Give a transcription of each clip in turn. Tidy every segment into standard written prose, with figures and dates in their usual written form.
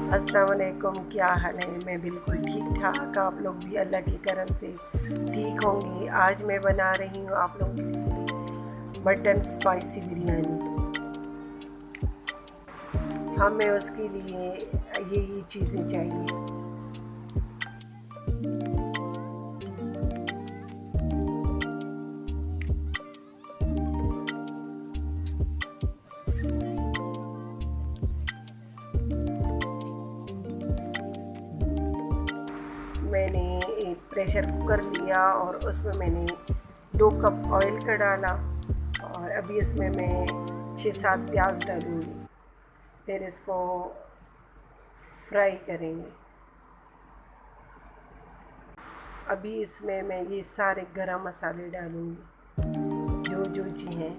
अस्सलाम वालेकुम, क्या हाल है। मैं बिल्कुल ठीक ठाक, आप लोग भी अल्लाह के करम से ठीक होंगे। आज मैं बना रही हूँ आप लोगों के लिए मटन स्पाइसी बिरयानी। हमें उसके लिए यही चीज़ें चाहिए। मैंने एक प्रेशर कुकर लिया और उसमें मैंने 2 कप ऑयल का डाला और अभी इसमें मैं 6-7 प्याज डालूँगी। फिर इसको फ्राई करेंगे। अभी इसमें मैं ये सारे गरम मसाले डालूँगी जो जो जी हैं।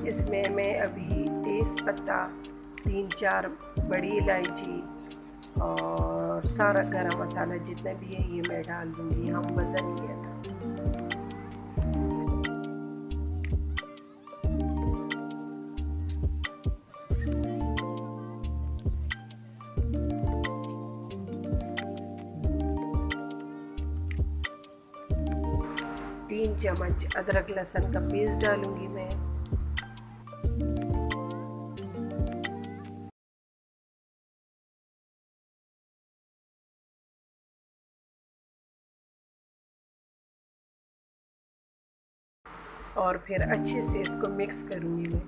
इसमें मैं अभी तेज़ पत्ता, 3-4 बड़ी इलायची और सारा गरम मसाला जितना भी है ये मैं डाल दूँगी। हम वज़न लिया था। तीन चम्मच अदरक लहसुन का पेस्ट डालूँगी मैं। और फिर अच्छे से इसको मिक्स करूँगी मैं।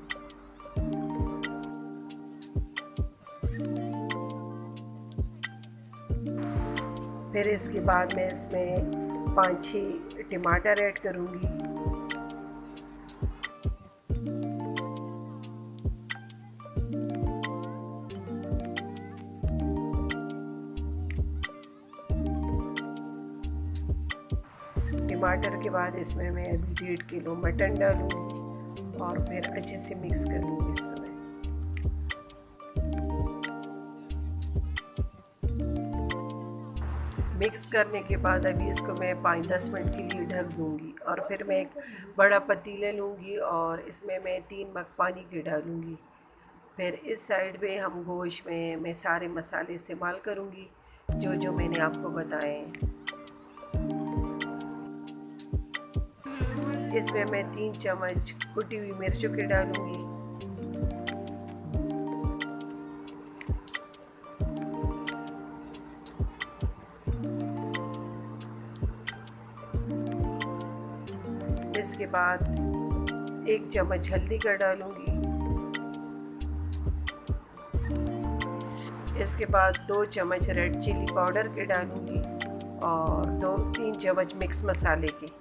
फिर इसके बाद मैं इसमें 5-6 टमाटर ऐड करूँगी। टमाटर के बाद इसमें मैं अभी 1.5 किलो मटन डालूँगी और फिर अच्छे से मिक्स करूँगी इसको मैं। मिक्स करने के बाद अभी इसको मैं 5-10 मिनट के लिए ढक दूँगी और फिर मैं एक बड़ा पतीला लूँगी और इसमें मैं 3 मग पानी के डालूँगी। फिर इस साइड पे हम गोश्त में मैं सारे मसाले इस्तेमाल करूँगी जो जो मैंने आपको बताए हैं। इसमें मैं 3 चम्मच कुटी हुई मिर्चों के डालूँगी। इसके बाद 1 चम्मच हल्दी का डालूँगी। इसके बाद 2 चम्मच रेड चिली पाउडर के डालूँगी और 2-3 चम्मच मिक्स मसाले के।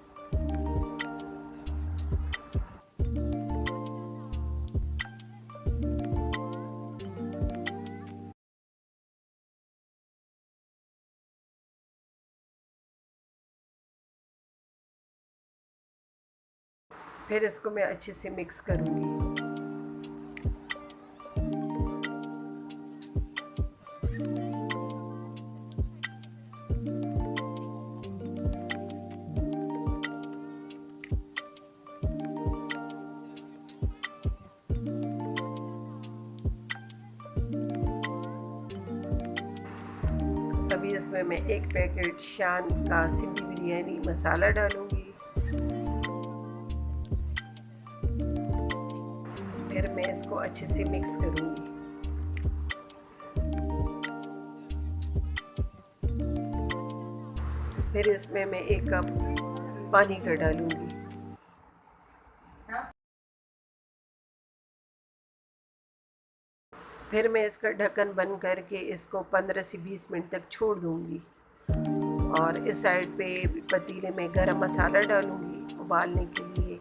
फिर इसको मैं अच्छे से मिक्स करूँगी। अभी इसमें मैं 1 पैकेट शान का सिंधी बिरयानी मसाला डालूँगी। फिर मैं इसको अच्छे से मिक्स करूँगी। फिर इसमें मैं 1 कप पानी का डालूँगी। फिर मैं इसका ढक्कन बंद करके इसको 15 से 20 मिनट तक छोड़ दूँगी और इस साइड पे पतीले में गरम मसाला डालूँगी उबालने के लिए।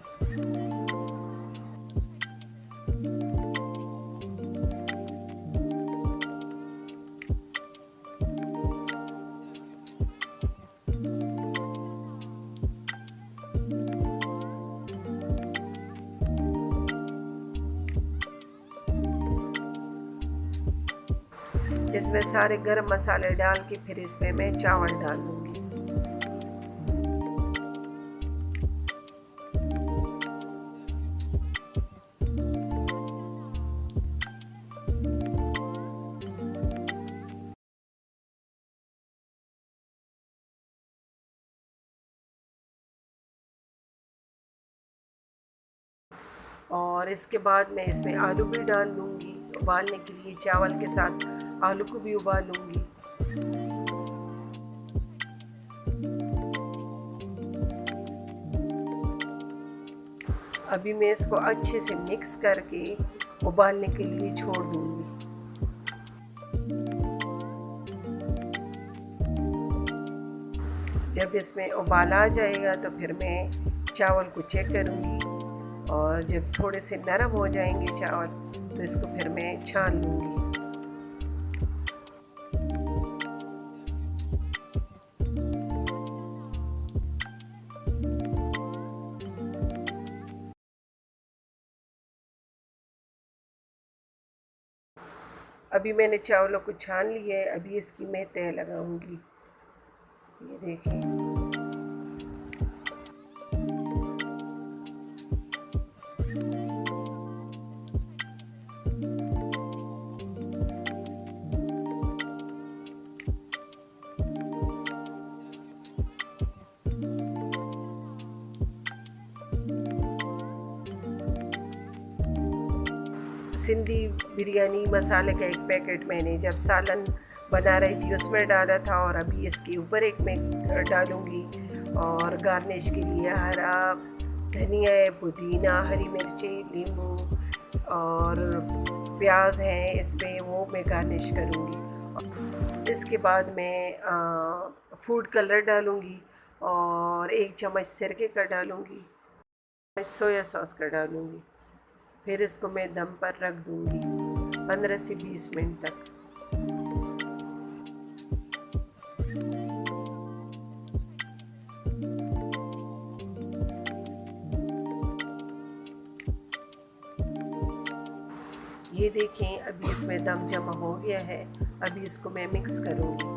इसमें सारे गरम मसाले डाल के फिर इसमें मैं चावल डाल दूँगी। और इसके बाद मैं इसमें आलू भी डाल दूँगी उबालने के लिए। चावल के साथ आलू को भी उबाल लूँगी। अभी मैं इसको अच्छे से मिक्स करके उबालने के लिए छोड़ दूँगी। जब इसमें उबाल आ जाएगा तो फिर मैं चावल को चेक करूँगी और जब थोड़े से नरम हो जाएंगे चावल तो इसको फिर मैं छान लूँगी। अभी मैंने चावलों को छान लिया है। अभी इसकी मैं तह लगाऊंगी। ये देखिए। सिंधी बिरयानी मसाले का एक पैकेट मैंने जब सालन बना रही थी उसमें डाला था और अभी इसके ऊपर एक मैं डालूँगी। और गार्निश के लिए हरा धनिया है, पुदीना, हरी मिर्ची, नींबू और प्याज है इसमें, वो मैं गार्निश करूँगी। इसके बाद मैं फूड कलर डालूँगी और 1 चम्मच सिरके का डालूँगी, सोया सॉस का डालूँगी। फिर इसको मैं दम पर रख दूँगी 15 से 20 मिनट तक। ये देखें अभी इसमें दम जमा हो गया है। अभी इसको मैं मिक्स करूँगी।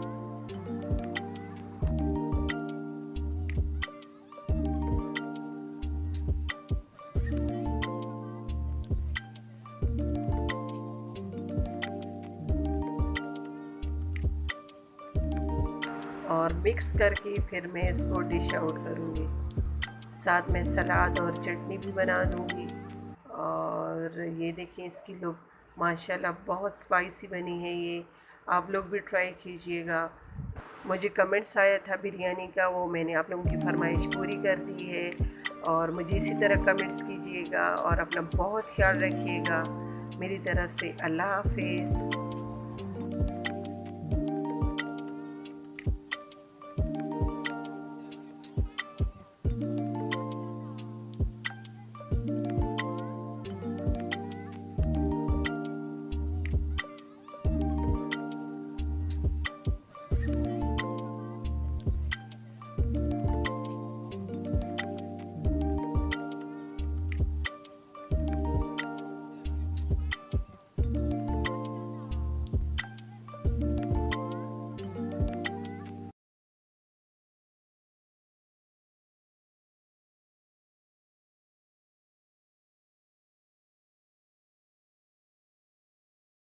और मिक्स करके फिर मैं इसको डिश आउट करूँगी। साथ में सलाद और चटनी भी बना दूँगी। और ये देखिए इसकी लुक माशाल्लाह बहुत स्पाइसी बनी है ये। आप लोग भी ट्राई कीजिएगा। मुझे कमेंट्स आया था बिरयानी का, वो मैंने आप लोगों की फरमाइश पूरी कर दी है। और मुझे इसी तरह कमेंट्स कीजिएगा और अपना बहुत ख्याल रखिएगा। मेरी तरफ़ से अल्लाह हाफ़िज़।